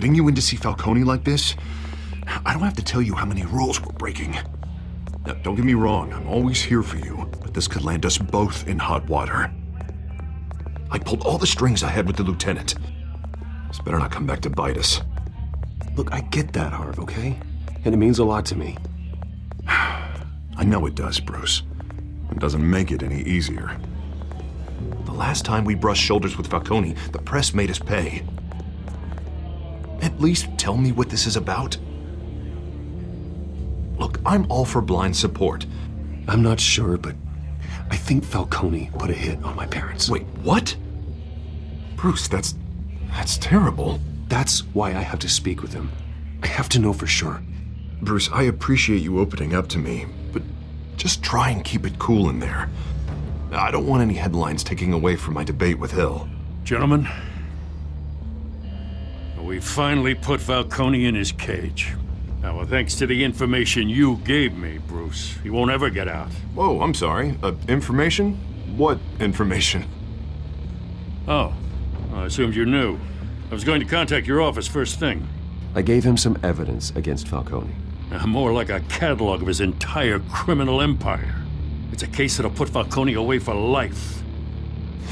getting you in to see Falcone like this? I don't have to tell you how many rules we're breaking. Now, don't get me wrong, I'm always here for you, but this could land us both in hot water. I pulled all the strings I had with the lieutenant. This better not come back to bite us. Look, I get that, Harv, okay? And it means a lot to me. I know it does, Bruce. It doesn't make it any easier. The last time we brushed shoulders with Falcone, the press made us pay. At least tell me what this is about. Look, I'm all for blind support. I'm not sure, but I think Falcone put a hit on my parents. Wait, what? Bruce, that's terrible. That's why I have to speak with him. I have to know for sure. Bruce, I appreciate you opening up to me, but just try and keep it cool in there. I don't want any headlines taking away from my debate with Hill. Gentlemen, we finally put Falcone in his cage. Now, well, thanks to the information you gave me, Bruce, he won't ever get out. Whoa, I'm sorry. Information? What information? Oh, I assumed you knew. I was going to contact your office first thing. I gave him some evidence against Falcone. More like a catalog of his entire criminal empire. It's a case that'll put Falcone away for life.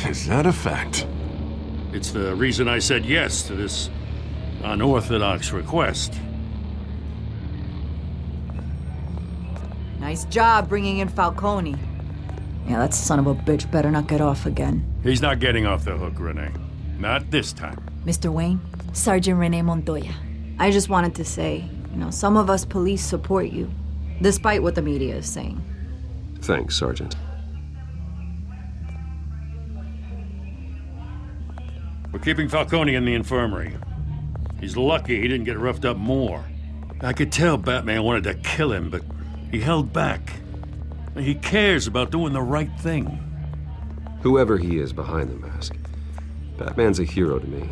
Is that a fact? It's the reason I said yes to this unorthodox request. Nice job bringing in Falcone. Yeah, that son of a bitch better not get off again. He's not getting off the hook, Renee. Not this time. Mr. Wayne, Sergeant Renee Montoya. I just wanted to say, some of us police support you, despite what the media is saying. Thanks, Sergeant. We're keeping Falcone in the infirmary. He's lucky he didn't get roughed up more. I could tell Batman wanted to kill him, but he held back. He cares about doing the right thing. Whoever he is behind the mask, Batman's a hero to me.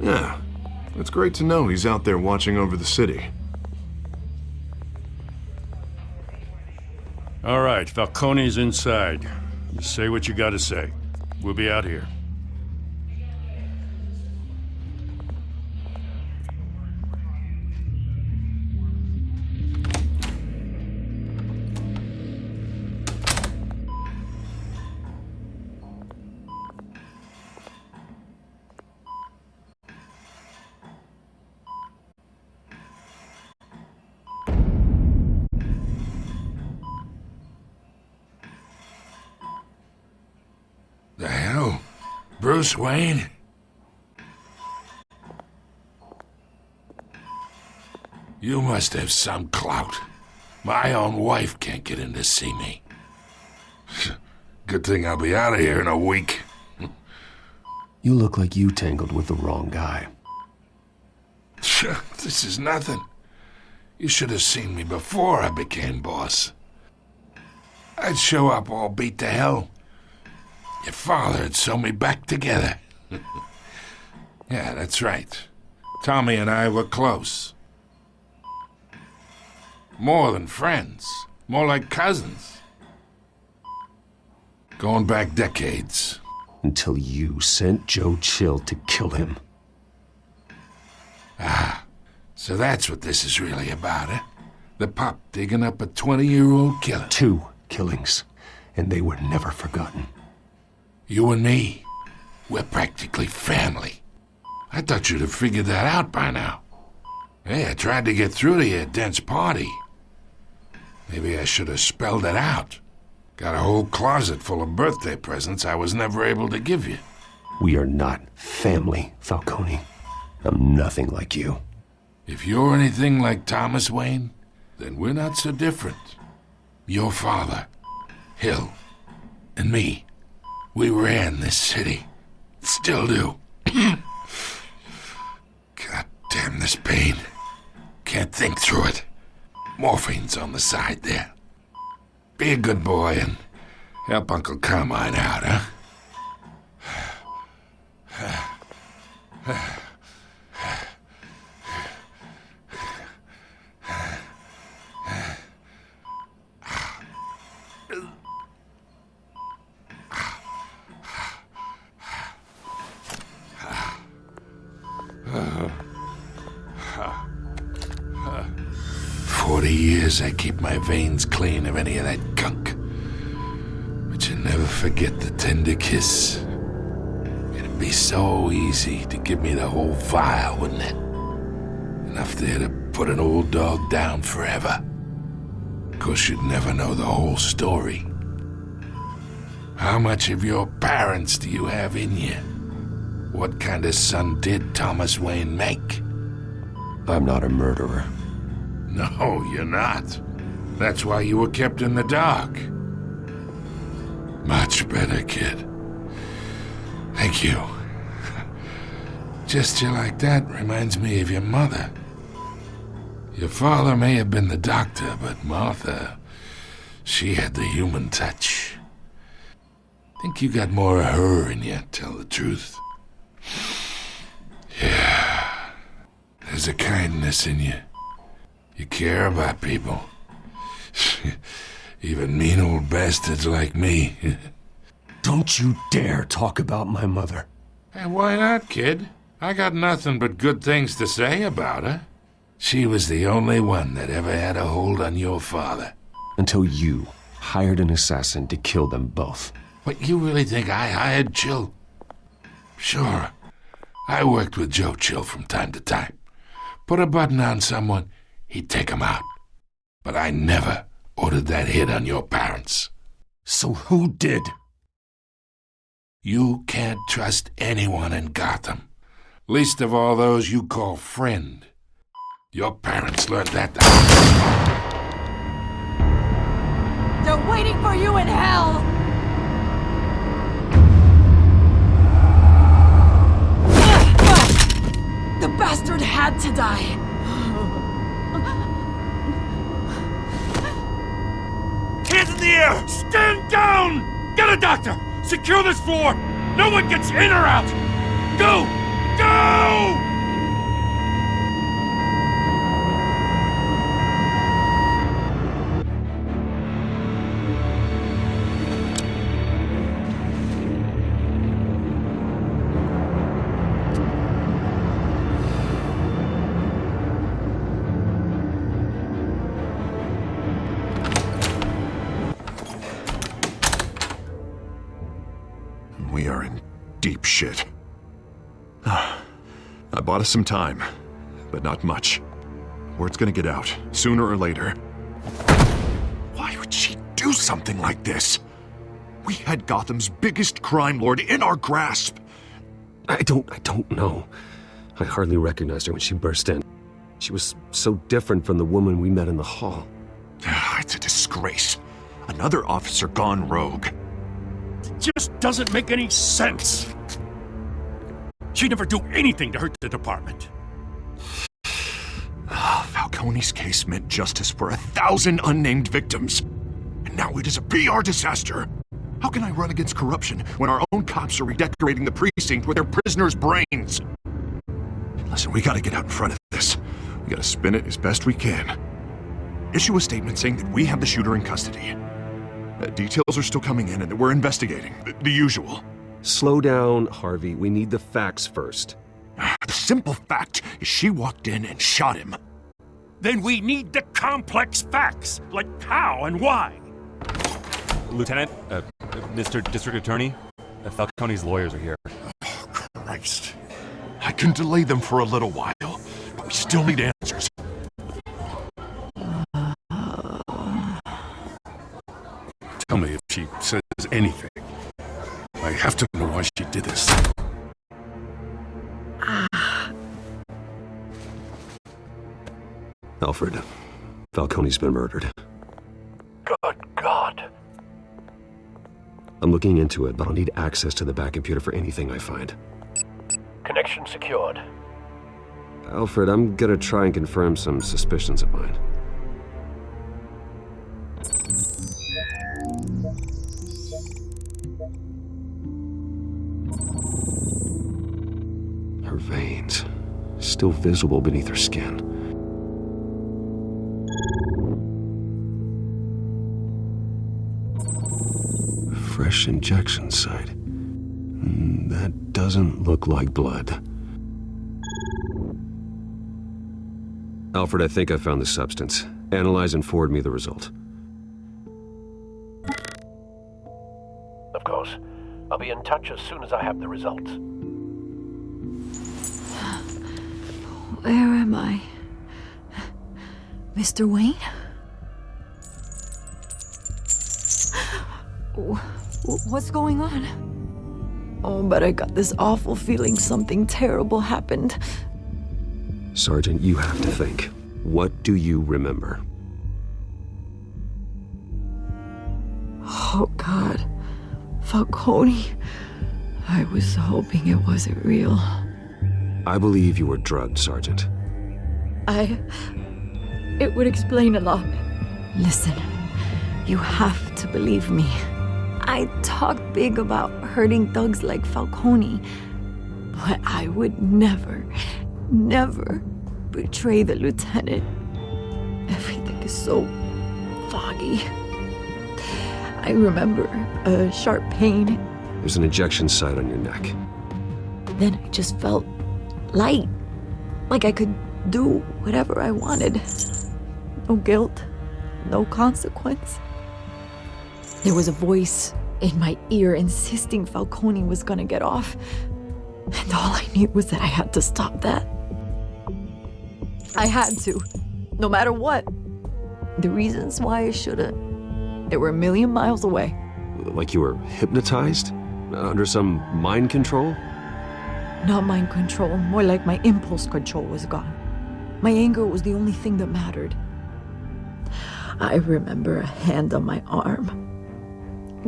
Yeah, it's great to know he's out there watching over the city. All right, Falcone's inside. You say what you gotta say. We'll be out here. The hell? Bruce Wayne? You must have some clout. My own wife can't get in to see me. Good thing I'll be out of here in a week. You look like you tangled with the wrong guy. This is nothing. You should have seen me before I became boss. I'd show up all beat to hell. Your father had sewn me back together. Yeah, that's right. Tommy and I were close. More than friends. More like cousins. Going back decades. Until you sent Joe Chill to kill him. Ah, so that's what this is really about, eh? The pup digging up a 20-year-old killer. 2 killings, and they were never forgotten. You and me, we're practically family. I thought you'd have figured that out by now. Hey, I tried to get through to your dense party. Maybe I should have spelled it out. Got a whole closet full of birthday presents I was never able to give you. We are not family, Falcone. I'm nothing like you. If you're anything like Thomas Wayne, then we're not so different. Your father, Hill, and me, we ran this city. Still do. God damn this pain. Can't think through it. Morphine's on the side there. Be a good boy and help Uncle Carmine out, huh? as I keep my veins clean of any of that gunk. But you never forget the tender kiss. It'd be so easy to give me the whole vial, wouldn't it? Enough there to put an old dog down forever. Of course, you'd never know the whole story. How much of your parents do you have in you? What kind of son did Thomas Wayne make? I'm not a murderer. No, you're not. That's why you were kept in the dark. Much better, kid. Thank you. Gesture like that reminds me of your mother. Your father may have been the doctor, but Martha, she had the human touch. Think you got more of her in you, tell the truth. Yeah. There's a kindness in you. You care about people. Even mean old bastards like me. Don't you dare talk about my mother. Hey, why not, kid? I got nothing but good things to say about her. She was the only one that ever had a hold on your father. Until you hired an assassin to kill them both. What, you really think I hired Chill? Sure. I worked with Joe Chill from time to time. Put a button on someone, he'd take 'em out. But I never ordered that hit on your parents. So who did? You can't trust anyone in Gotham. Least of all those you call friend. Your parents learned that. They're waiting for you in hell! The bastard had to die. Hands in the air! Stand down! Get a doctor! Secure this floor! No one gets in or out! Go! Go! We are in deep shit. I bought us some time, but not much. Word's gonna get out, sooner or later. Why would she do something like this? We had Gotham's biggest crime lord in our grasp. I don't know. I hardly recognized her when she burst in. She was so different from the woman we met in the hall. It's a disgrace. Another officer gone rogue. Just doesn't make any sense. She'd never do anything to hurt the department. Falcone's case meant justice for 1,000 unnamed victims. And now it is a PR disaster. How can I run against corruption when our own cops are redecorating the precinct with their prisoners' brains? Listen, we gotta get out in front of this. We gotta spin it as best we can. Issue a statement saying that we have the shooter in custody. Details are still coming in and that we're investigating. The usual. Slow down, Harvey. We need the facts first. The simple fact is she walked in and shot him. Then we need the complex facts, like how and why. Lieutenant, Mr. District Attorney, Falcone's lawyers are here. Oh, Christ. I can delay them for a little while, but we still need answers. Tell me if she says anything. I have to know why she did this. Alfred, Falcone's been murdered. Good God. I'm looking into it, but I'll need access to the back computer for anything I find. Connection secured. Alfred, I'm gonna try and confirm some suspicions of mine. Her veins, still visible beneath her skin. Fresh injection site. That doesn't look like blood. Alfred, I think I found the substance. Analyze and forward me the result. Of course. I'll be in touch as soon as I have the results. Where am I? Mr. Wayne? What's going on? Oh, but I got this awful feeling something terrible happened. Sergeant, you have to think. What do you remember? Oh, God. Falcone. I was hoping it wasn't real. I believe you were drugged, Sergeant. It would explain a lot. Listen, you have to believe me. I talk big about hurting thugs like Falcone, but I would never betray the lieutenant. Everything is so foggy. I remember a sharp pain. There's an injection site on your neck. Then I just felt light, like I could do whatever I wanted. No guilt, no consequence. There was a voice in my ear insisting Falcone was gonna get off. And all I knew was that I had to stop that. I had to, no matter what. The reasons why I shouldn't, they were a million miles away. Like you were hypnotized? Under some mind control? Not mind control, more like my impulse control was gone. My anger was the only thing that mattered. I remember a hand on my arm,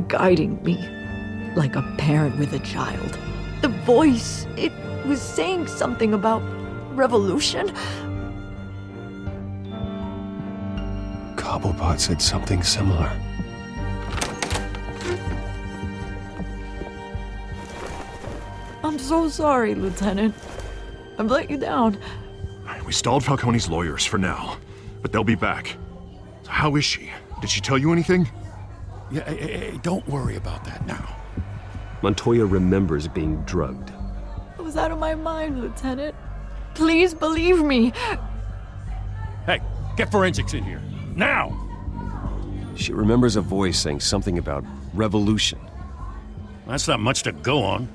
guiding me like a parent with a child. The voice, it was saying something about revolution. Cobblepot said something similar. I'm so sorry, Lieutenant. I've let you down. We stalled Falcone's lawyers for now, but they'll be back. So how is she? Did she tell you anything? Yeah, hey, don't worry about that now. Montoya remembers being drugged. I was out of my mind, Lieutenant. Please believe me. Hey, get forensics in here. Now! She remembers a voice saying something about revolution. That's not much to go on.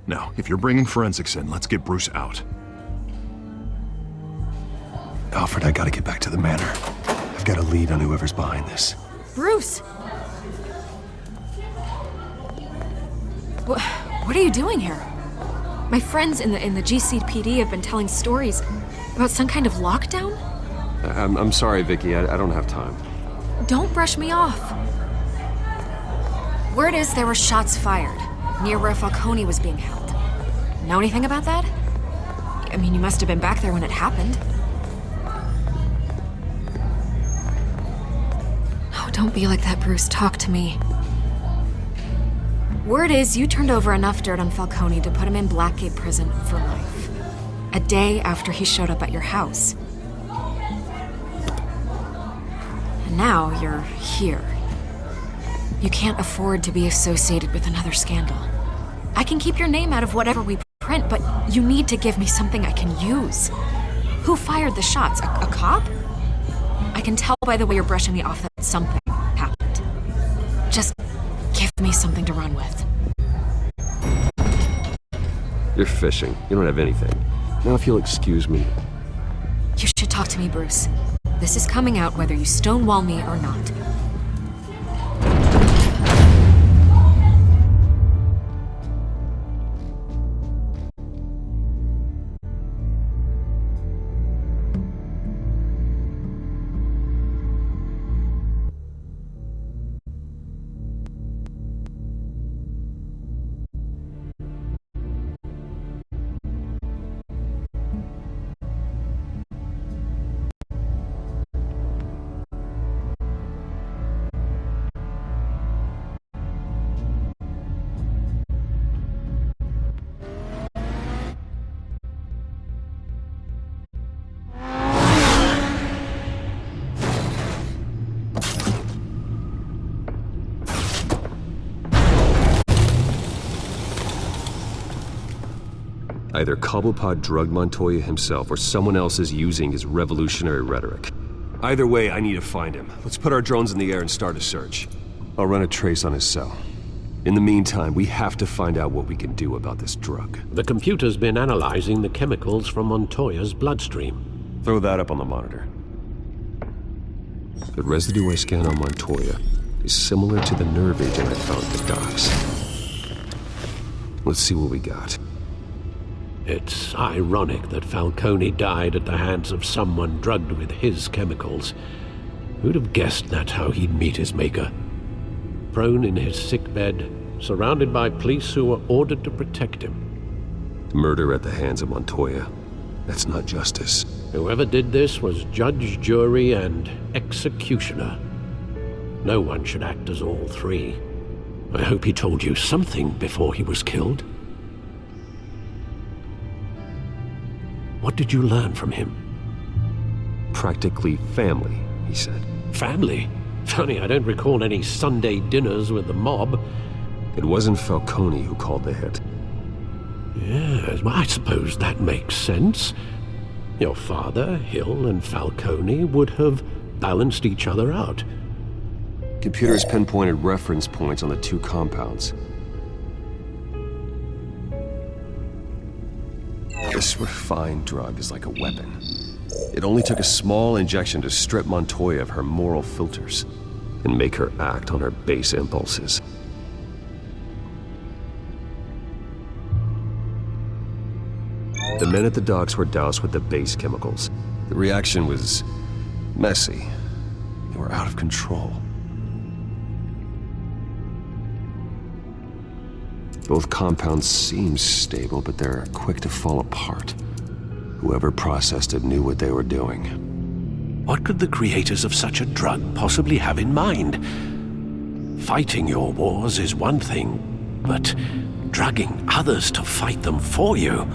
Now, if you're bringing forensics in, let's get Bruce out. Alfred, I gotta get back to the manor. I've got a lead on whoever's behind this. Bruce! What are you doing here? My friends in the GCPD have been telling stories about some kind of lockdown? I'm sorry, Vicky. I don't have time. Don't brush me off. Word is there were shots fired near where Falcone was being held. Know anything about that? I mean, you must have been back there when it happened. Oh, don't be like that, Bruce. Talk to me. Word is you turned over enough dirt on Falcone to put him in Blackgate Prison for life. A day after he showed up at your house. And now you're here. You can't afford to be associated with another scandal. I can keep your name out of whatever we print, but you need to give me something I can use. Who fired the shots? A cop? I can tell by the way you're brushing me off that something happened. Just give me something to run with. You're fishing. You don't have anything. Now, if you'll excuse me. You should talk to me, Bruce. This is coming out whether you stonewall me or not. Either Cobblepot drugged Montoya himself, or someone else is using his revolutionary rhetoric. Either way, I need to find him. Let's put our drones in the air and start a search. I'll run a trace on his cell. In the meantime, we have to find out what we can do about this drug. The computer's been analyzing the chemicals from Montoya's bloodstream. Throw that up on the monitor. The residue I scan on Montoya is similar to the nerve agent I found at the docks. Let's see what we got. It's ironic that Falcone died at the hands of someone drugged with his chemicals. Who'd have guessed that's how he'd meet his maker? Prone in his sickbed, surrounded by police who were ordered to protect him. Murder at the hands of Montoya. That's not justice. Whoever did this was judge, jury, and executioner. No one should act as all three. I hope he told you something before he was killed. What did you learn from him? Practically family, he said. Family? Funny, I don't recall any Sunday dinners with the mob. It wasn't Falcone who called the hit. Yes, well, I suppose that makes sense. Your father, Hill, and Falcone would have balanced each other out. Computers pinpointed reference points on the two compounds. This refined drug is like a weapon. It only took a small injection to strip Montoya of her moral filters and make her act on her base impulses. The men at the docks were doused with the base chemicals. The reaction was messy. They were out of control. Both compounds seem stable, but they're quick to fall apart. Whoever processed it knew what they were doing. What could the creators of such a drug possibly have in mind? Fighting your wars is one thing, but drugging others to fight them for you?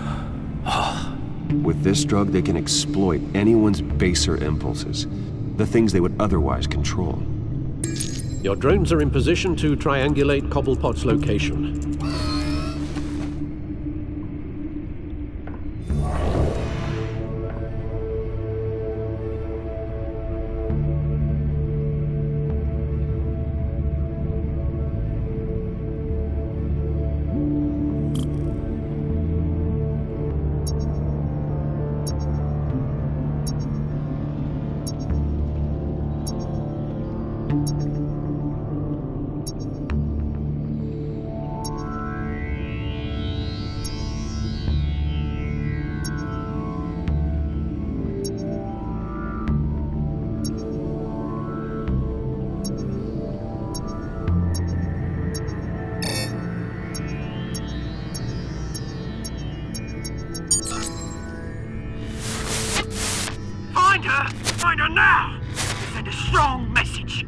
With this drug, they can exploit anyone's baser impulses, the things they would otherwise control. Your drones are in position to triangulate Cobblepot's location. Find her now! Send a strong message.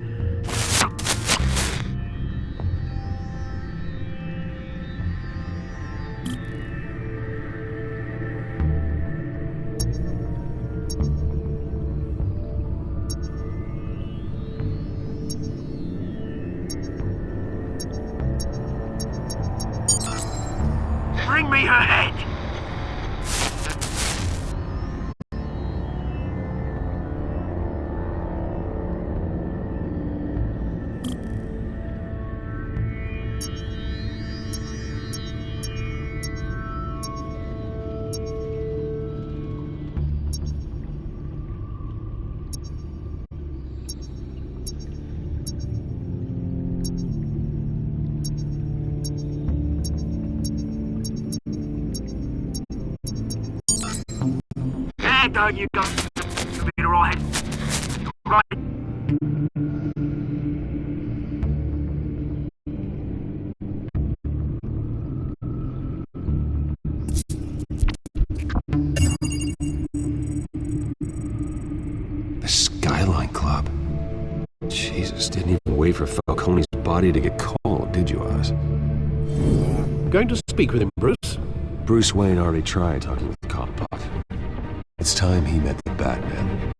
Bring me her head! There you go. You'll be right. Right. The Skyline Club. Jesus, didn't even wait for Falcone's body to get cold, did you, Oz? Going to speak with him, Bruce? Bruce Wayne already tried talking with Cobblepot. It's time he met the Batman.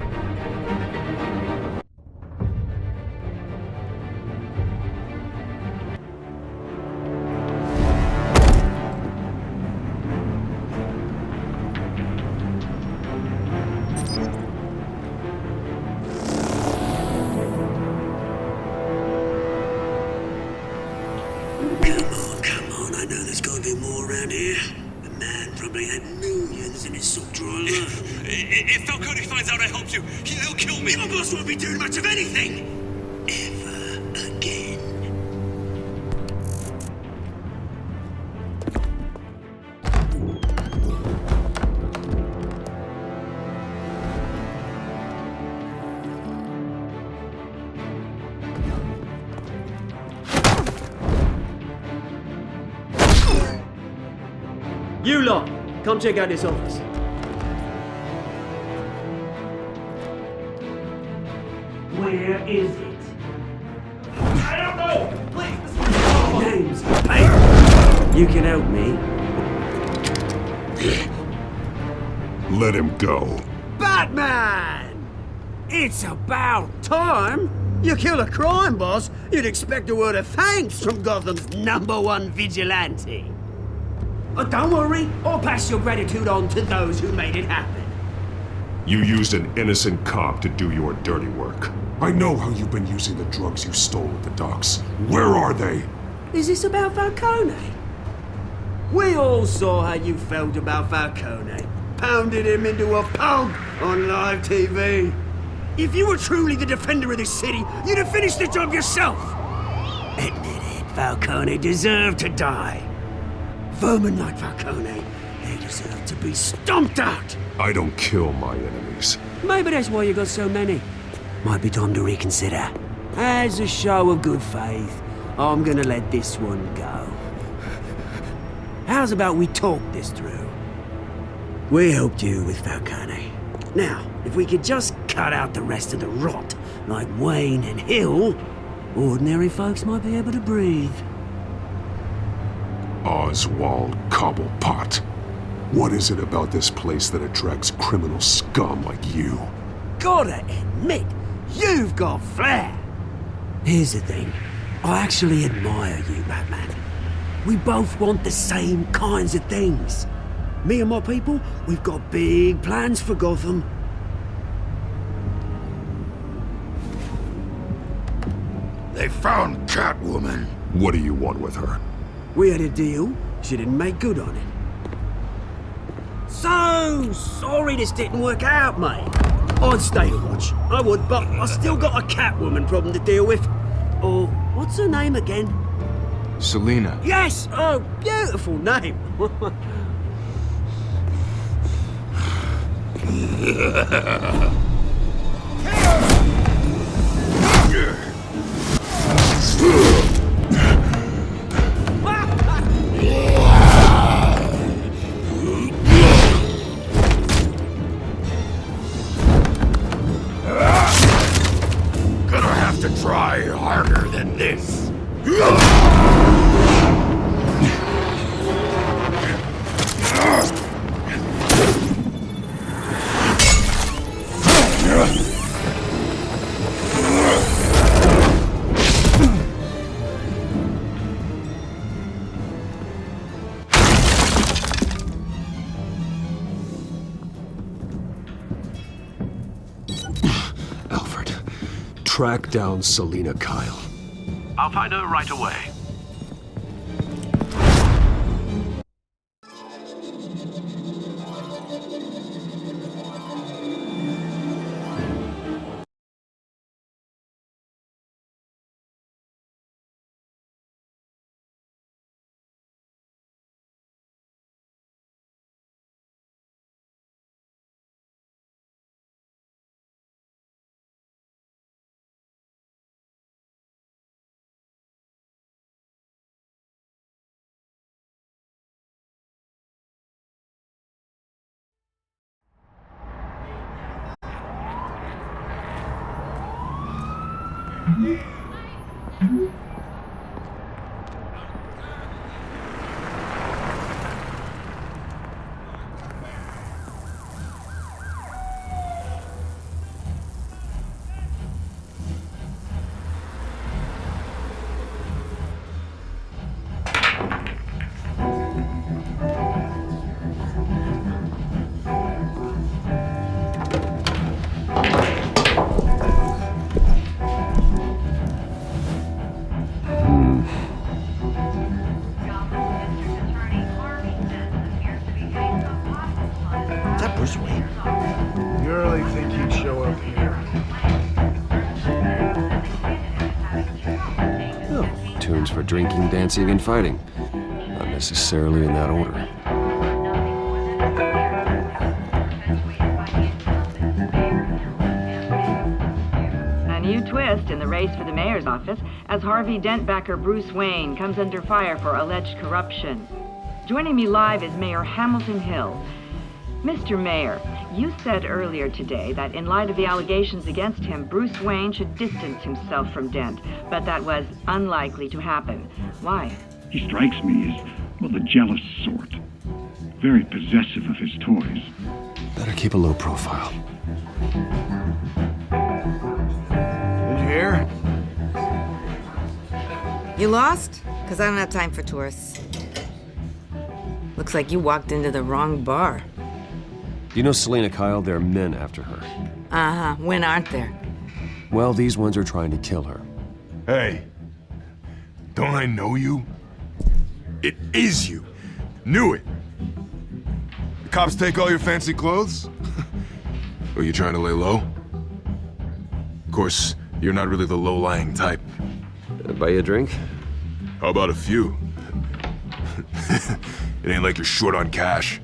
bit more around here. The man probably had millions in his sock drawer alone. If Falcone finds out I helped you, he'll kill me. Your boss won't be doing much of anything. Ever again. You lot, come check out this office. Where is it? I don't know! Please! Names, paper. You can help me. Let him go. Batman! It's about time. You kill a crime boss, you'd expect a word of thanks from Gotham's #1 vigilante. But don't worry, I'll pass your gratitude on to those who made it happen. You used an innocent cop to do your dirty work. I know how you've been using the drugs you stole at the docks. Where are they? Is this about Falcone? We all saw how you felt about Falcone. Pounded him into a pulp on live TV. If you were truly the defender of this city, you'd have finished the job yourself. Admit it, Falcone deserved to die. Vermin like Falcone, they deserve to be stomped out. I don't kill my enemies. Maybe that's why you got so many. Might be time to reconsider. As a show of good faith, I'm gonna let this one go. How's about we talk this through? We helped you with Falcone. Now, if we could just cut out the rest of the rot, like Wayne and Hill, ordinary folks might be able to breathe. Oswald Cobblepot. What is it about this place that attracts criminal scum like you? Gotta admit, you've got flair. Here's the thing. I actually admire you, Batman. We both want the same kinds of things. Me and my people, we've got big plans for Gotham. They found Catwoman. What do you want with her? We had a deal. She didn't make good on it. So sorry this didn't work out, mate. I'd stay to watch. I would, but I still got a Catwoman problem to deal with. Oh, what's her name again? Selina. Yes! Oh, beautiful name. Gonna have to try harder than this. Alfred, track down Selina Kyle. I'll find her right away. goons for drinking, dancing, and fighting. Not necessarily in that order. A new twist in the race for the mayor's office as Harvey Dent backer Bruce Wayne comes under fire for alleged corruption. Joining me live is Mayor Hamilton Hill. Mr. Mayor, you said earlier today that in light of the allegations against him, Bruce Wayne should distance himself from Dent, but that was unlikely to happen. Why? He strikes me as, well, the jealous sort. Very possessive of his toys. Better keep a low profile. Did you hear? You lost? Because I don't have time for tourists. Looks like you walked into the wrong bar. You know Selina Kyle? There are men after her. Uh-huh. When aren't there? Well, these ones are trying to kill her. Hey, don't I know you? It is you. Knew it. The cops take all your fancy clothes? Or you trying to lay low? Of course, you're not really the low-lying type. Buy you a drink? How about a few? It ain't like you're short on cash.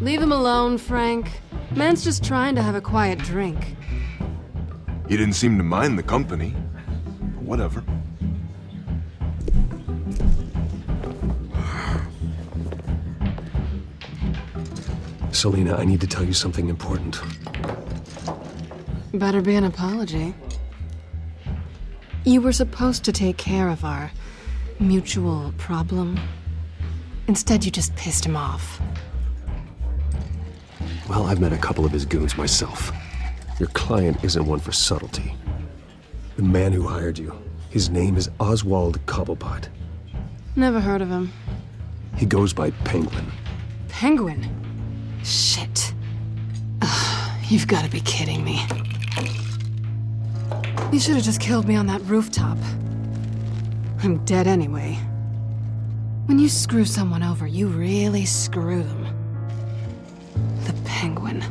Leave him alone, Frank. Man's just trying to have a quiet drink. He didn't seem to mind the company. But whatever. Selina, I need to tell you something important. Better be an apology. You were supposed to take care of our mutual problem. Instead, you just pissed him off. Well, I've met a couple of his goons myself. Your client isn't one for subtlety. The man who hired you, his name is Oswald Cobblepot. Never heard of him. He goes by Penguin. Penguin? Shit. Ugh, you've got to be kidding me. You should have just killed me on that rooftop. I'm dead anyway. When you screw someone over, you really screw them. The Penguin.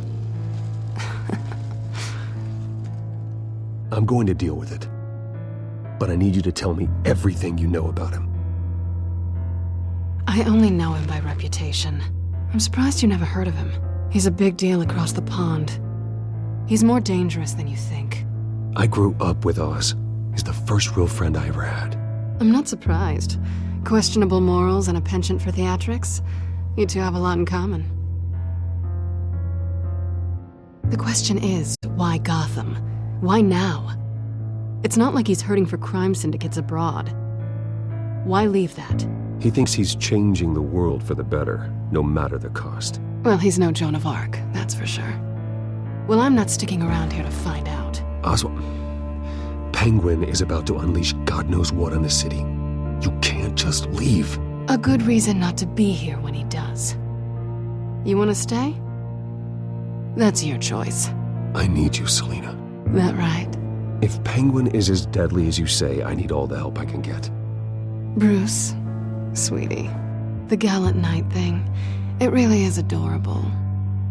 I'm going to deal with it. But I need you to tell me everything you know about him. I only know him by reputation. I'm surprised you never heard of him. He's a big deal across the pond. He's more dangerous than you think. I grew up with Oz. He's the first real friend I ever had. I'm not surprised. Questionable morals and a penchant for theatrics. You two have a lot in common. The question is, why Gotham? Why now? It's not like he's hurting for crime syndicates abroad. Why leave that? He thinks he's changing the world for the better, no matter the cost. Well, he's no Joan of Arc, that's for sure. Well, I'm not sticking around here to find out. Oswald, Penguin is about to unleash God knows what on the city. You can't just leave. A good reason not to be here when he does. You want to stay? That's your choice. I need you, Selina. That right? If Penguin is as deadly as you say, I need all the help I can get. Bruce, sweetie, the gallant knight thing, it really is adorable.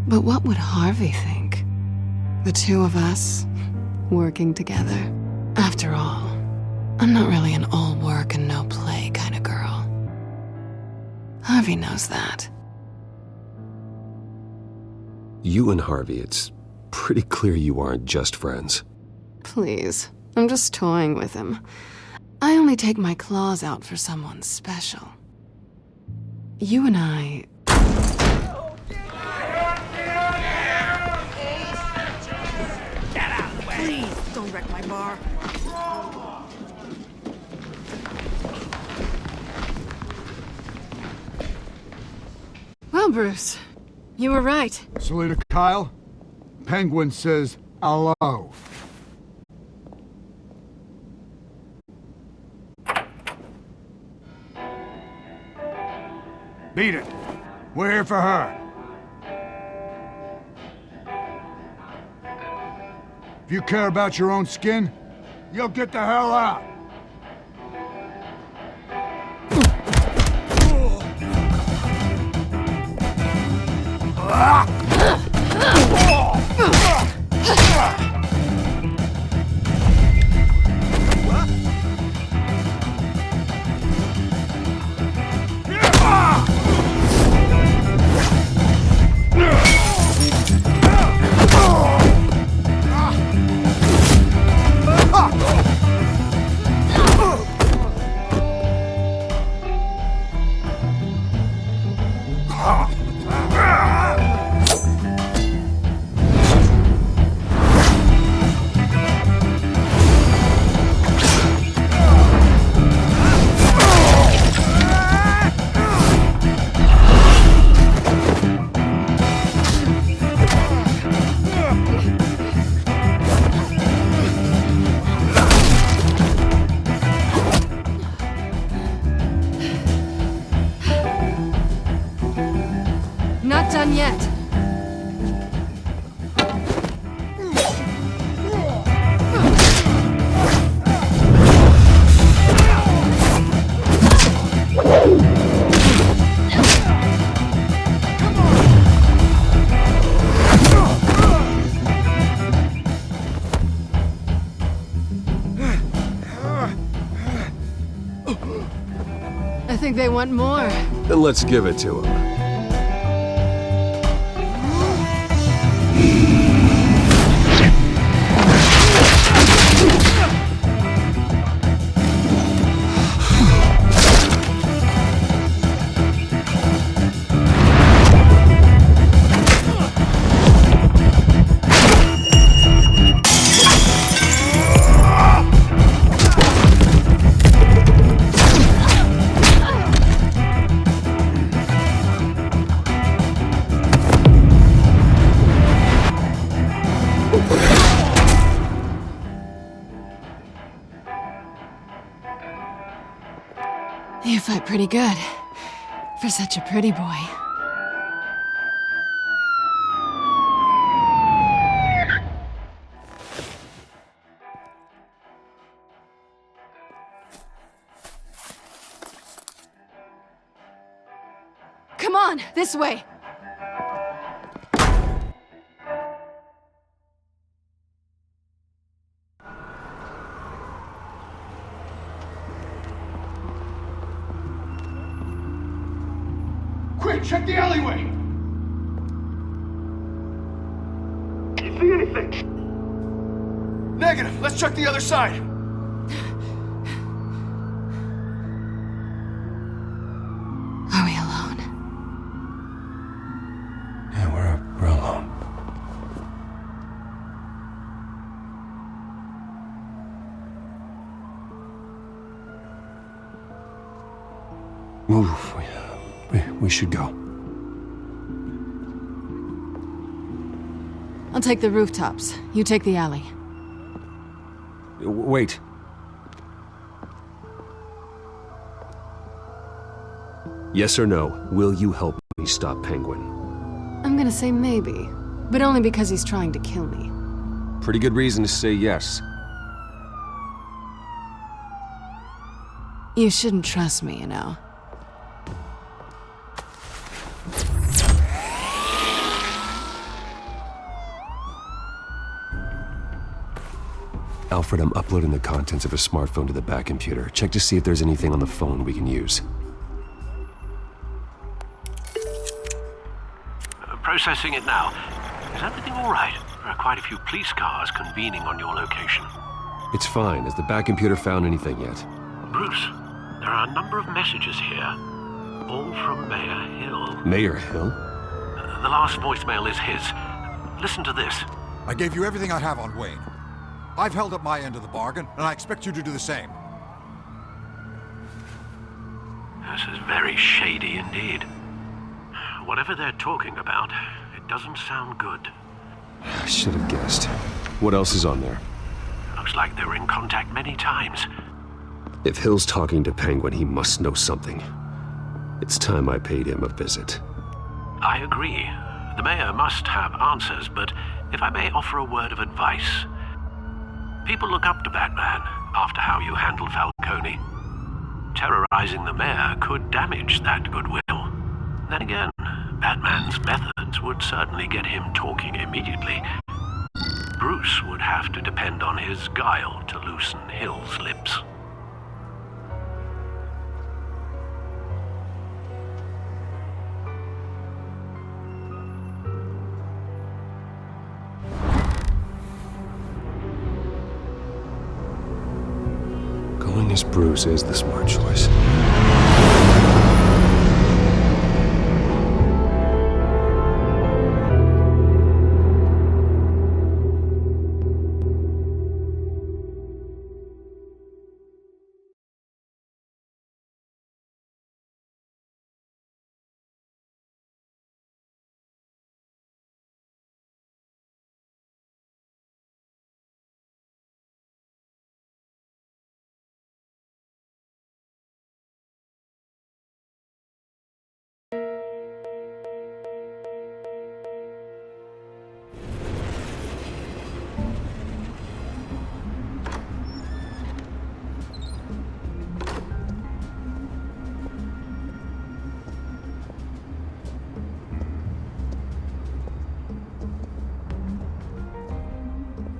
But what would Harvey think? The two of us, working together. After all, I'm not really an all work and no play kind of girl. Harvey knows that. You and Harvey, it's pretty clear you aren't just friends. Please, I'm just toying with him. I only take my claws out for someone special. You and I... Get out of the way! Please, don't wreck my bar. Well, Bruce, you were right. Selina Kyle, Penguin says hello. Beat it. We're here for her. If you care about your own skin, you'll get the hell out. I think they want more. Then let's give it to them. You fight pretty good. For such a pretty boy. Come on, this way! Quick, check the alleyway! See anything? Negative. Let's check the other side. Are we alone? Yeah, we're alone. Move. We should go. I'll take the rooftops. You take the alley. Wait. Yes or no, will you help me stop Penguin? I'm gonna say maybe, but only because he's trying to kill me. Pretty good reason to say yes. You shouldn't trust me, you know. Alfred, I'm uploading the contents of a smartphone to the back computer. Check to see if there's anything on the phone we can use. Processing it now. Is everything all right? There are quite a few police cars convening on your location. It's fine. Has the back computer found anything yet? Bruce, there are a number of messages here. All from Mayor Hill. Mayor Hill? The last voicemail is his. Listen to this. I gave you everything I have on Wayne. I've held up my end of the bargain, and I expect you to do the same. This is very shady indeed. Whatever they're talking about, it doesn't sound good. I should have guessed. What else is on there? Looks like they were in contact many times. If Hill's talking to Penguin, he must know something. It's time I paid him a visit. I agree. The mayor must have answers, but if I may offer a word of advice. People look up to Batman after how you handled Falcone. Terrorizing the mayor could damage that goodwill. Then again, Batman's methods would certainly get him talking immediately. Bruce would have to depend on his guile to loosen Hill's lips. Going as Bruce is the smart choice.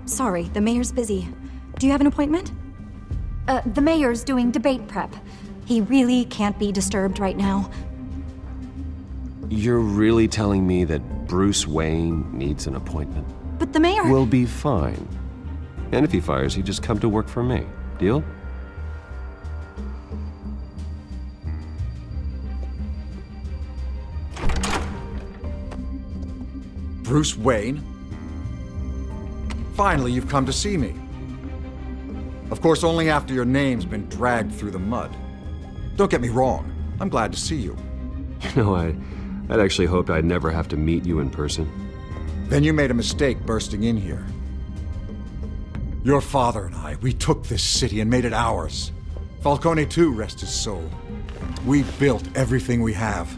Sorry, the mayor's busy. Do you have an appointment? The mayor's doing debate prep. He really can't be disturbed right now. You're really telling me that Bruce Wayne needs an appointment? But the mayor... We'll be fine. And if he fires, he just come to work for me. Deal? Bruce Wayne? Finally, you've come to see me. Of course, only after your name's been dragged through the mud. Don't get me wrong, I'm glad to see you. You know, I'd actually hoped I'd never have to meet you in person. Then you made a mistake bursting in here. Your father and I, we took this city and made it ours. Falcone too, rest his soul. We built everything we have.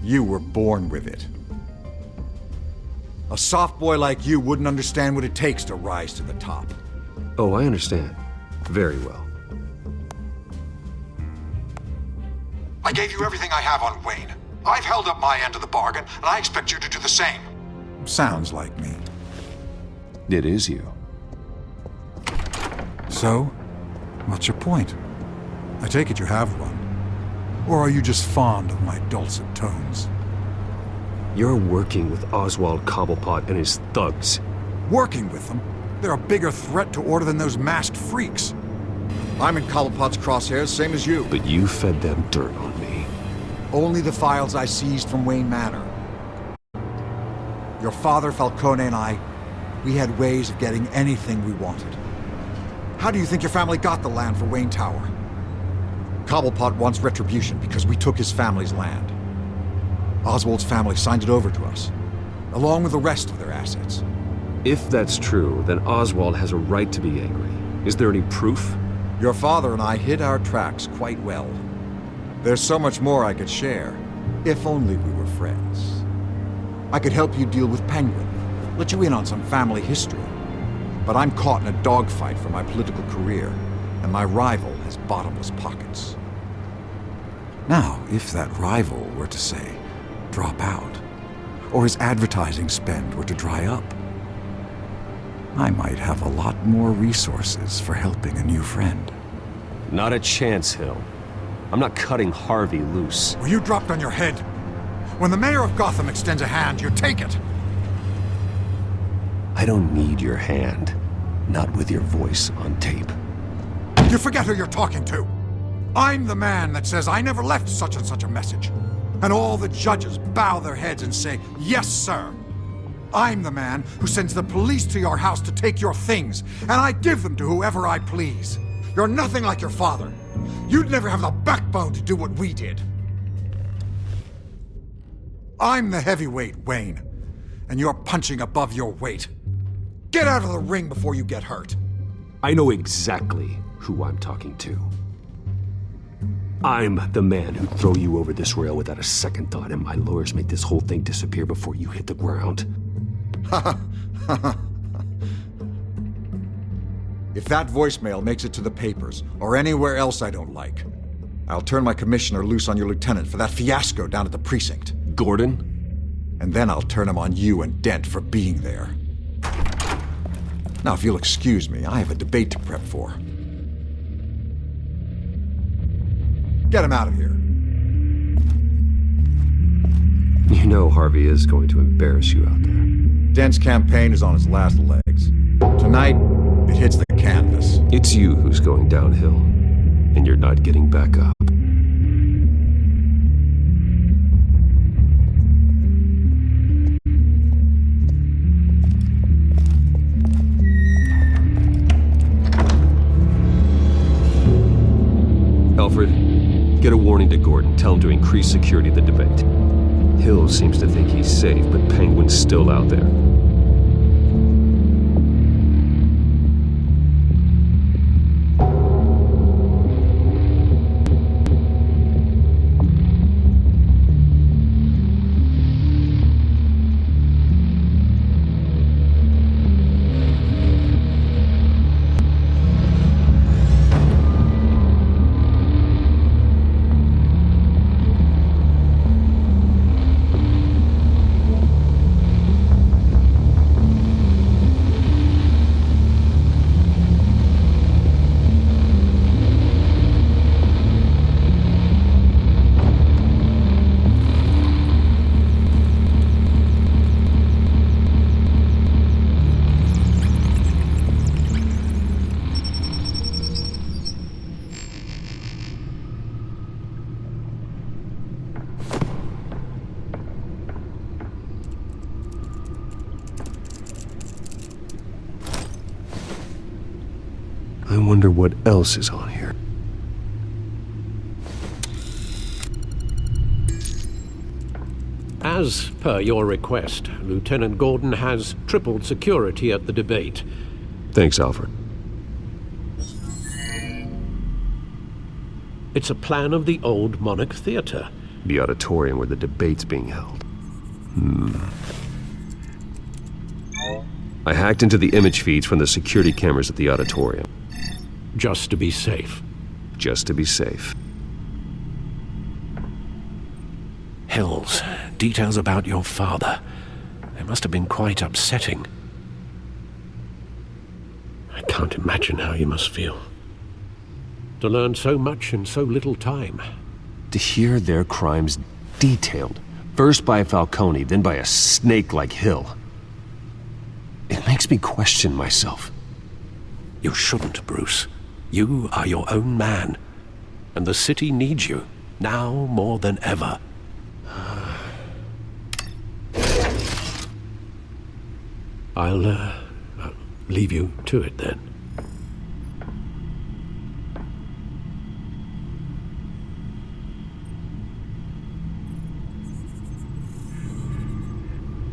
You were born with it. A soft boy like you wouldn't understand what it takes to rise to the top. Oh, I understand. Very well. I gave you everything I have on Wayne. I've held up my end of the bargain, and I expect you to do the same. Sounds like me. It is you. So, what's your point? I take it you have one. Or are you just fond of my dulcet tones? You're working with Oswald Cobblepot and his thugs. Working with them? They're a bigger threat to order than those masked freaks. I'm in Cobblepot's crosshairs, same as you. But you fed them dirt on me. Only the files I seized from Wayne Manor. Your father, Falcone, and I, we had ways of getting anything we wanted. How do you think your family got the land for Wayne Tower? Cobblepot wants retribution because we took his family's land. Oswald's family signed it over to us, along with the rest of their assets. If that's true, then Oswald has a right to be angry. Is there any proof? Your father and I hid our tracks quite well. There's so much more I could share, if only we were friends. I could help you deal with Penguin, let you in on some family history. But I'm caught in a dogfight for my political career, and my rival has bottomless pockets. Now, if that rival were to say, drop out, or his advertising spend were to dry up, I might have a lot more resources for helping a new friend. Not a chance, Hill. I'm not cutting Harvey loose. Were you dropped on your head? When the mayor of Gotham extends a hand, you take it! I don't need your hand. Not with your voice on tape. You forget who you're talking to! I'm the man that says I never left such and such a message. And all the judges bow their heads and say, yes, sir. I'm the man who sends the police to your house to take your things, and I give them to whoever I please. You're nothing like your father. You'd never have the backbone to do what we did. I'm the heavyweight, Wayne, and you're punching above your weight. Get out of the ring before you get hurt. I know exactly who I'm talking to. I'm the man who'd throw you over this rail without a second thought, and my lawyers make this whole thing disappear before you hit the ground. If that voicemail makes it to the papers, or anywhere else I don't like, I'll turn my commissioner loose on your lieutenant for that fiasco down at the precinct. Gordon? And then I'll turn him on you and Dent for being there. Now, if you'll excuse me, I have a debate to prep for. Get him out of here. You know Harvey is going to embarrass you out there. Dent's campaign is on its last legs. Tonight, it hits the canvas. It's you who's going downhill, and you're not getting back up. Alfred, get a warning to Gordon. Tell him to increase security of the debate. Hill seems to think he's safe, but Penguin's still out there. wonder what else is on here. As per your request, Lieutenant Gordon has tripled security at the debate. Thanks, Alfred. It's a plan of the old Monarch Theater. The auditorium where the debate's being held. I hacked into the image feeds from the security cameras at the auditorium. Just to be safe. Just to be safe. Hills, details about your father. They must have been quite upsetting. I can't imagine how you must feel. To learn so much in so little time. To hear their crimes detailed, first by Falcone, then by a snake like Hill. It makes me question myself. You shouldn't, Bruce. You are your own man. And the city needs you, now more than ever. I'll leave you to it then.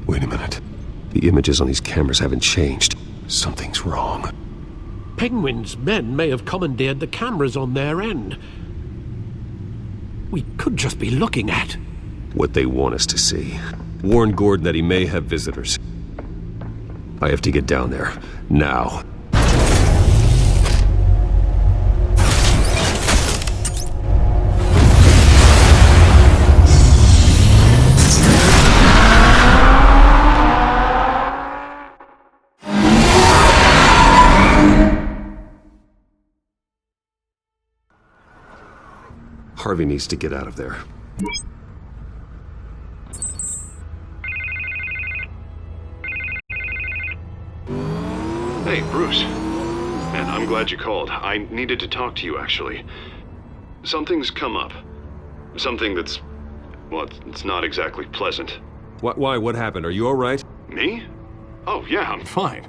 Wait a minute. The images on these cameras haven't changed. Something's wrong. Penguin's men may have commandeered the cameras on their end. We could just be looking at what they want us to see. Warn Gordon that he may have visitors. I have to get down there. Now. Harvey needs to get out of there. Hey, Bruce. Man, I'm glad you called. I needed to talk to you, actually. Something's come up. Something that's... well, it's not exactly pleasant. Why? What happened? Are you all right? Me? Oh, yeah, I'm fine.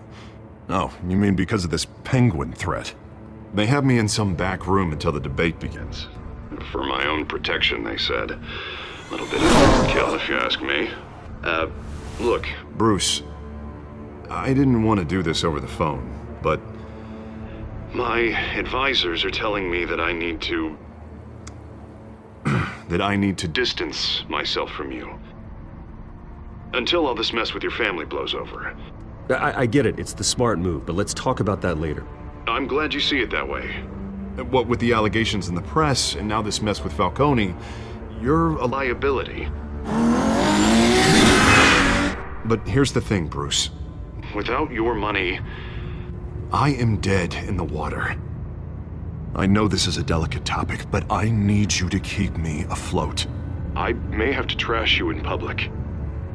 Oh, you mean because of this penguin threat? They have me in some back room until the debate begins. For my own protection, they said. A little bit of overkill, if you ask me. Look, Bruce, I didn't want to do this over the phone, but my advisors are telling me that I need to... that I need to distance myself from you. Until all this mess with your family blows over. I get it. It's the smart move, but let's talk about that later. I'm glad you see it that way. What with the allegations in the press, and now this mess with Falcone, you're a liability. But here's the thing, Bruce. Without your money, I am dead in the water. I know this is a delicate topic, but I need you to keep me afloat. I may have to trash you in public,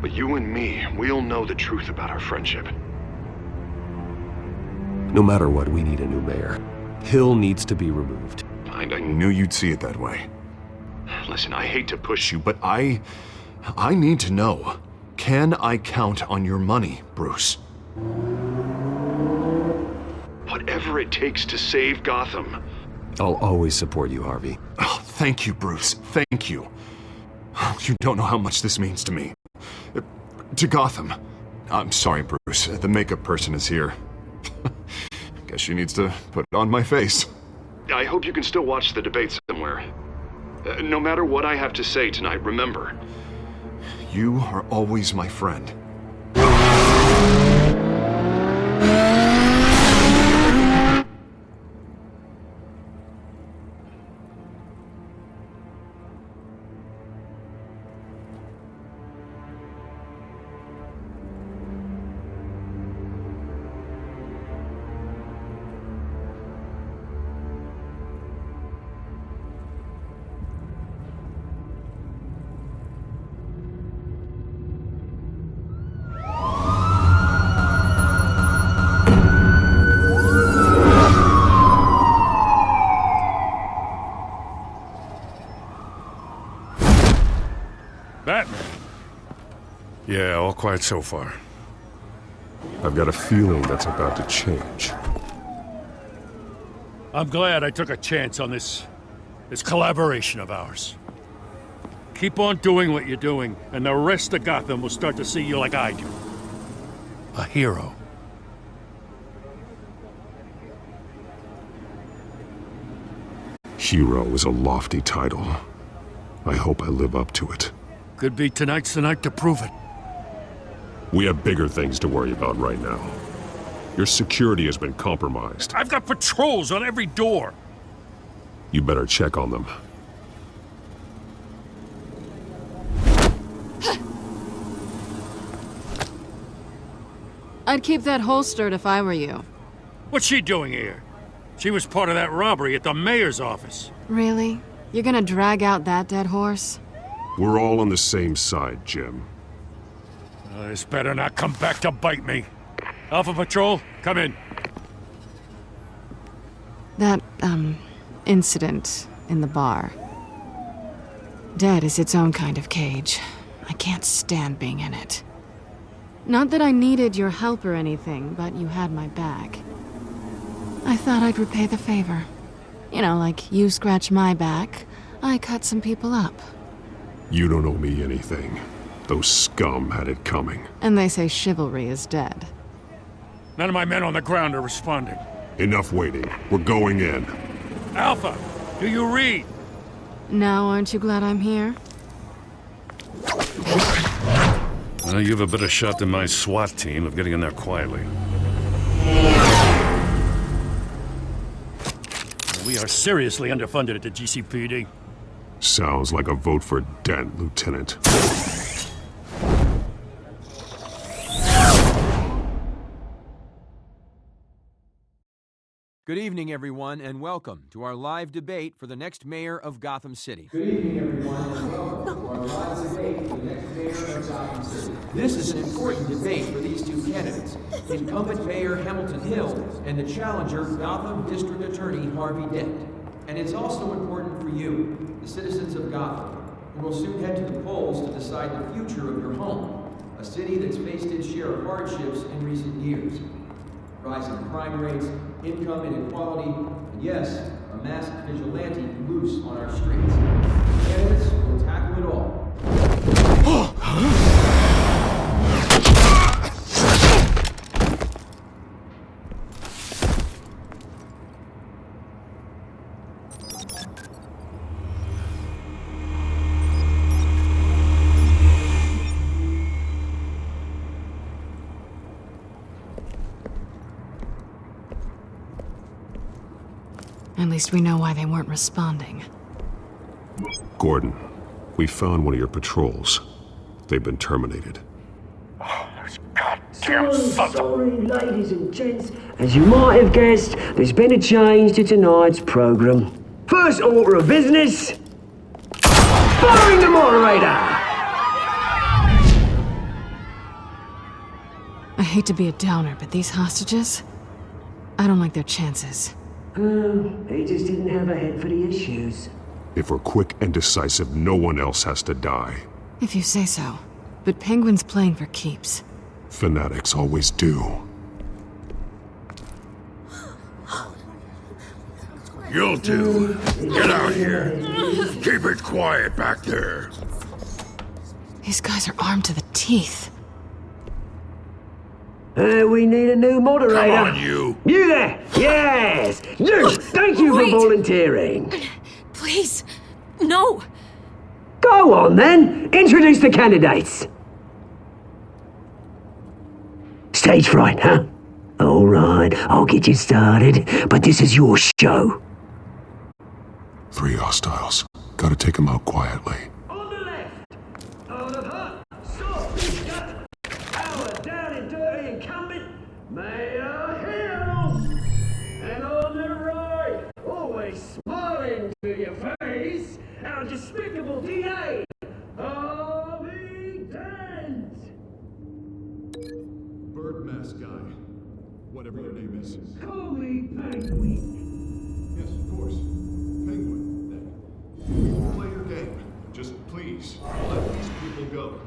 but you and me, we'll know the truth about our friendship. No matter what, we need a new mayor. Hill needs to be removed. I knew you'd see it that way. Listen, I hate to push you, but I need to know. Can I count on your money, Bruce? Whatever it takes to save Gotham. I'll always support you, Harvey. Oh, thank you, Bruce. Thank you. You don't know how much this means to me. To Gotham. I'm sorry, Bruce. The makeup person is here. Guess she needs to put on my face. I hope you can still watch the debate somewhere. No matter what I have to say tonight, remember, you are always my friend. Batman. Yeah, all quiet so far. I've got a feeling that's about to change. I'm glad I took a chance on this collaboration of ours. Keep on doing what you're doing, and the rest of Gotham will start to see you like I do. A hero. Hero is a lofty title. I hope I live up to it. Could be tonight's the night to prove it. We have bigger things to worry about right now. Your security has been compromised. I've got patrols on every door. You better check on them. I'd keep that holstered if I were you. What's she doing here? She was part of that robbery at the mayor's office. Really? You're gonna drag out that dead horse? We're all on the same side, Jim. This better not come back to bite me. Alpha Patrol, come in. That, incident in the bar. Dead is its own kind of cage. I can't stand being in it. Not that I needed your help or anything, but you had my back. I thought I'd repay the favor. You know, like you scratch my back, I cut some people up. You don't owe me anything. Those scum had it coming. And they say chivalry is dead. None of my men on the ground are responding. Enough waiting. We're going in. Alpha, do you read? Now aren't you glad I'm here? Well, you have a better shot than my SWAT team of getting in there quietly. We are seriously underfunded at the GCPD. Sounds like a vote for Dent, Lieutenant. Good evening, everyone, and welcome to our live debate for the next mayor of Gotham City. Good evening, everyone, and welcome to our live debate for the next mayor of Gotham City. This is an important debate for these two candidates, incumbent Mayor Hamilton Hill and the challenger Gotham District Attorney Harvey Dent. And it's also important for you, the citizens of Gotham, who will soon head to the polls to decide the future of your home, a city that's faced its share of hardships in recent years. Rising crime rates, income inequality, and yes, a masked vigilante loose on our streets. Candidates will tackle it all. At least we know why they weren't responding. Gordon, we found one of your patrols. They've been terminated. Sorry, ladies and gents. As you might have guessed, there's been a change to tonight's program. First order of business, firing the moderator! I hate to be a downer, but these hostages, I don't like their chances. He just didn't have a head for the issues. If we're quick and decisive, no one else has to die. If you say so. But Penguin's playing for keeps. Fanatics always do. You two, get out here. Keep it quiet back there. These guys are armed to the teeth. We need a new moderator. Come on, you. You there! Yes! You! Thank you for volunteering. Please, no. Go on, then. Introduce the candidates. Stage fright, huh? All right, I'll get you started, but this is your show. 3 hostiles. Gotta take them out quietly. On the left, on the hut, soft, gut, our down and dirty incumbent, Mayor Hill. And on the right, always smiling to your face, our despicable DA, Harvey Dent. Bird mask guy. Whatever your name is. Call me Penguin. Yes, of course. Penguin. Then. Play your game. Just please, let these people go.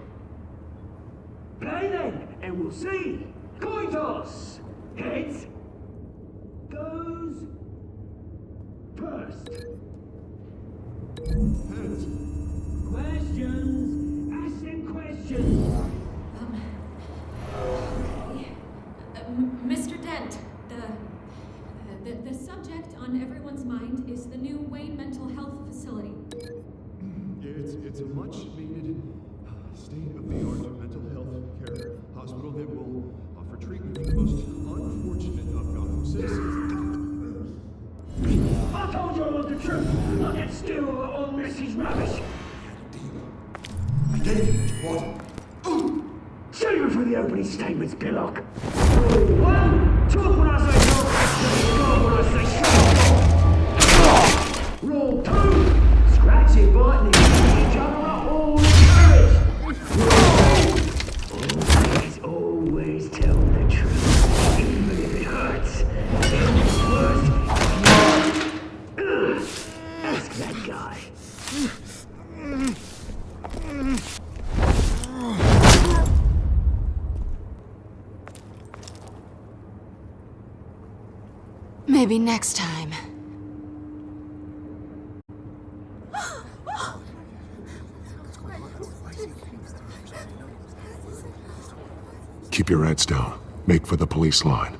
Play then, and we'll see. Coin toss. Heads. Goes. first. Questions? Ask them questions. Mr. Dent, the subject on everyone's mind is the new Wayne Mental Health Facility. It's a much-needed state-of-the-art mental health care hospital that will offer treatment for the most unfortunate of Gotham citizens. I told you all the truth. I can steal all this is rubbish. I gave you what you wanted. Save it for the opening statements, Pillock. Rule 1, talk when I say talk, go when I say shut. Rule 2, scratching, biting, and each other up all encouraged. Always tell the truth, even if it hurts. It's worse. Ask that guy. Maybe next time. Keep your heads down. Make for the police line.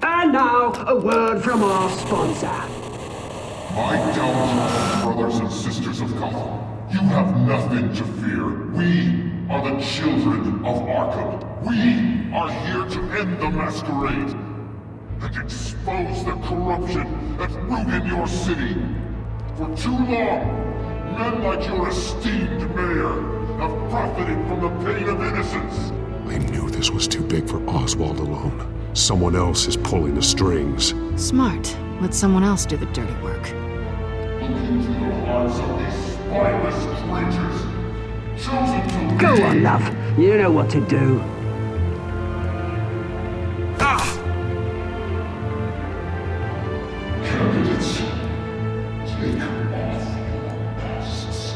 And now, a word from our sponsor. My downtrodden brothers and sisters of Gotham, you have nothing to fear. We are the children of Arkham. We are here to end the masquerade and expose the corruption that ruined your city. For too long, men like your esteemed mayor have profited from the pain of innocence. I knew this was too big for Oswald alone. Someone else is pulling the strings. Smart. Let someone else do the dirty work. Look into the hearts of these spineless creatures. Chosen to Go lead. on, love. You know what to do. Candidates, take off your masks.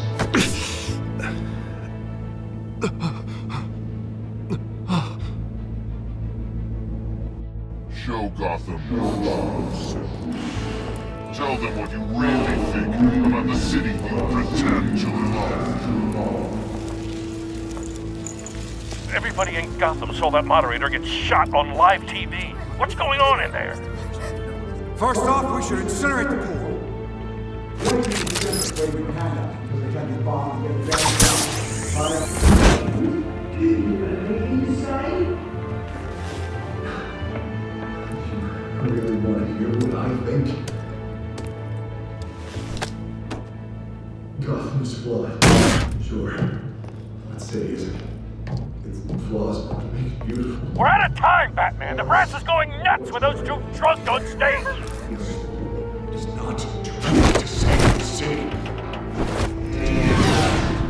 Show Gotham your true. Tell them what you really think about the city you pretend to love. Everybody in Gotham saw that moderator get shot on live TV. What's going on in there? First off, we should incinerate the pool. I really want to hear what I think. Gotham's flawed. Sure. Let's say it's flaws that make it beautiful. We're out of time, Batman. The press is going nuts with those two drunk on stage. It's not trying to save the city.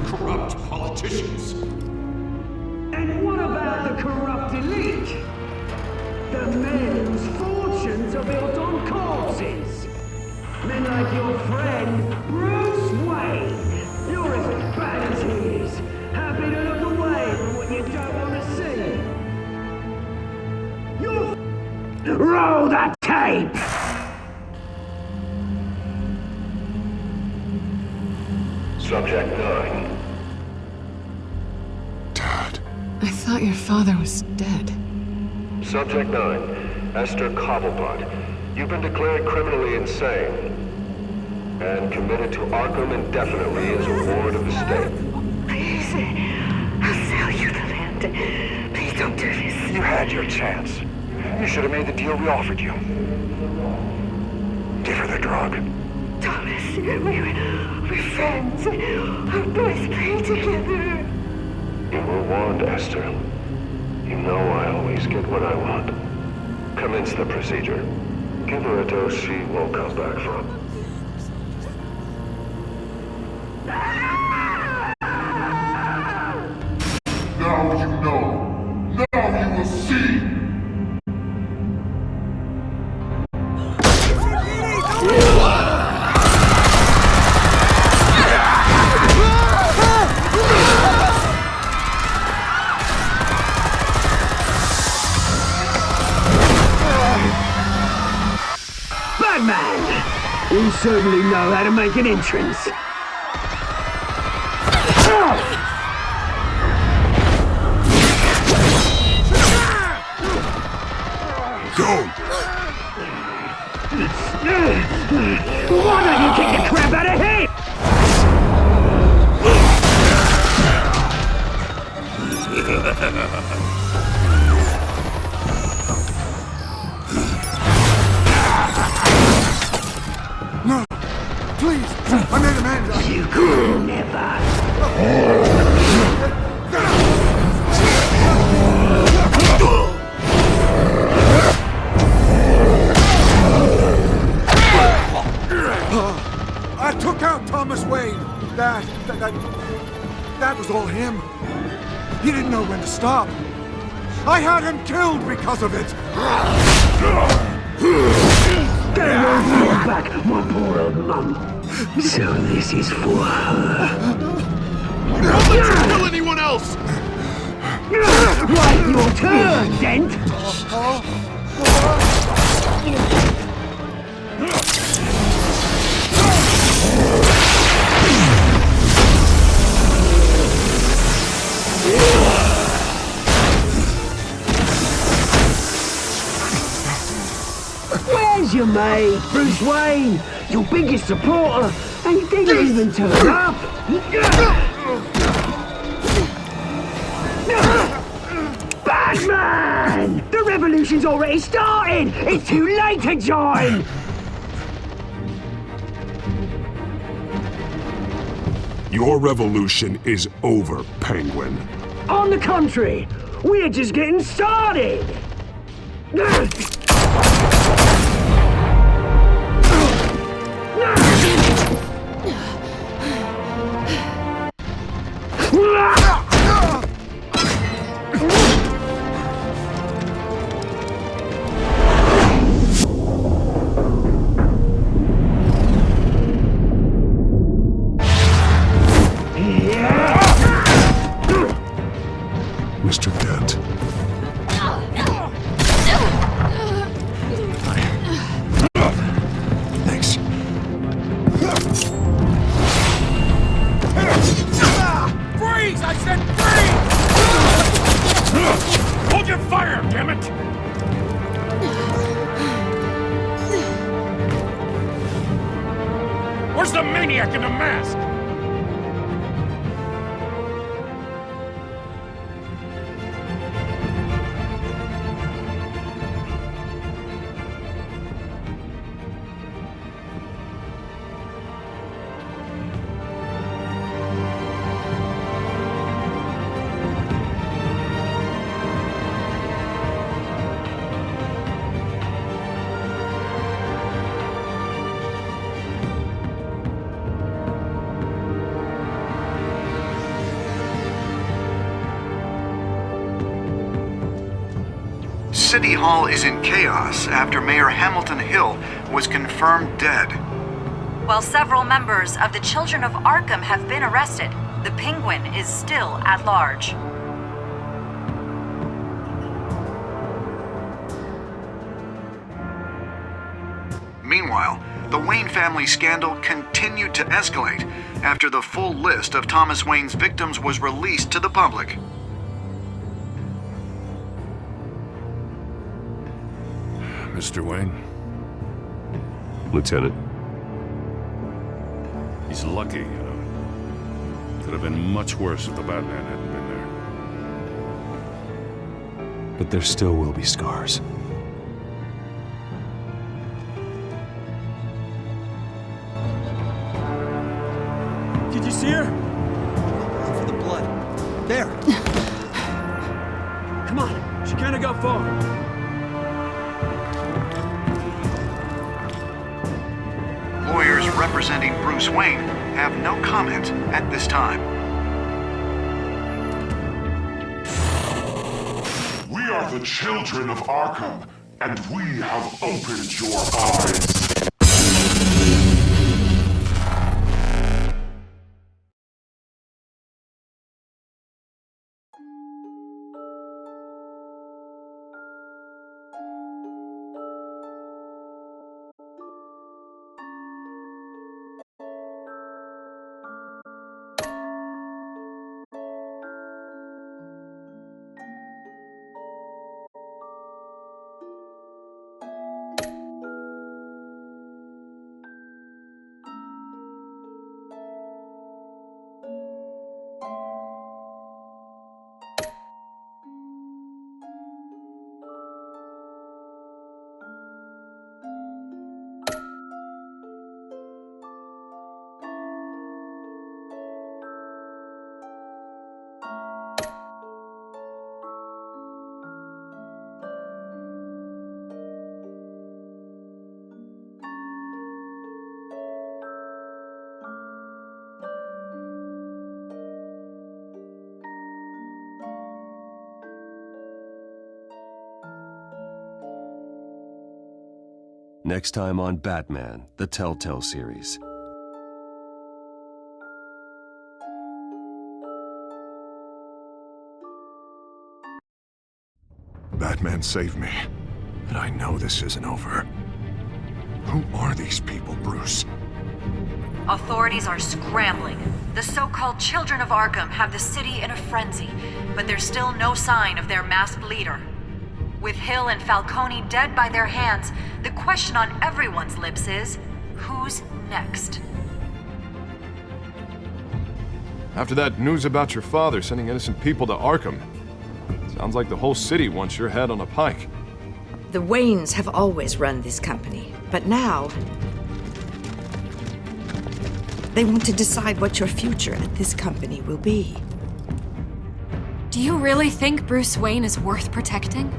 Corrupt politicians. And what about the corrupt elite? The men whose fortunes are built on corpses. Men like your friend, Bruce Wayne. You're as bad as he is. Happy to look away from what you don't want to see. You roll that tape! Subject 9. I thought your father was dead. Subject 9, Esther Cobblepot. You've been declared criminally insane and committed to Arkham indefinitely as a ward of the state. Please, I'll sell you the land. Please don't do this. You had your chance. You should have made the deal we offered you. Give her the drug. Thomas, we're friends. Our boys play together. You were warned, Esther. You know I always get what I want. Commence the procedure. Give her a dose she won't come back from. Now you know. Now you will see. man. You certainly know how to make an entrance. Go! Why don't you kick the crap out of him? No! Please! I made a man! You could never! I took out Thomas Wayne. That was all him. He didn't know when to stop. I had him killed because of it. Get away from your back, my poor old mum. So this is for her. Don't let you kill anyone else! Right, your turn, Dent! Where's your mate, Bruce Wayne? Your biggest supporter, and he didn't even turn up! Batman! The revolution's already started! It's too late to join! Your revolution is over, Penguin. On the contrary, we're just getting started! Mr. Dent. Thanks. Freeze! I said freeze! Hold your fire, damn it! Where's the maniac in the mask? City Hall is in chaos after Mayor Hamilton Hill was confirmed dead. While several members of the Children of Arkham have been arrested, the Penguin is still at large. Meanwhile, the Wayne family scandal continued to escalate after the full list of Thomas Wayne's victims was released to the public. Mr. Wayne? Lieutenant. He's lucky, you know. Could have been much worse if the Batman hadn't been there. But there still will be scars. Did you see her? Look for the blood. There. Come on. She can't have got far. Lawyers representing Bruce Wayne have no comment at this time. We are the children of Arkham, and we have opened your eyes. Next time on Batman, the Telltale series. Batman saved me, but I know this isn't over. Who are these people, Bruce? Authorities are scrambling. The so-called Children of Arkham have the city in a frenzy, but there's still no sign of their masked leader. With Hill and Falcone dead by their hands, the question on everyone's lips is, who's next? After that news about your father sending innocent people to Arkham, sounds like the whole city wants your head on a pike. The Waynes have always run this company, but now they want to decide what your future at this company will be. Do you really think Bruce Wayne is worth protecting?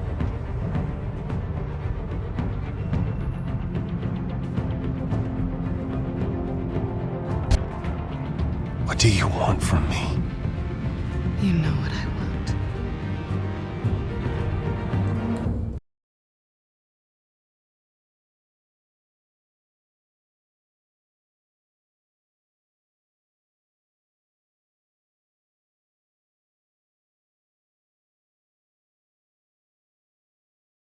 What do you want from me? You know what I want.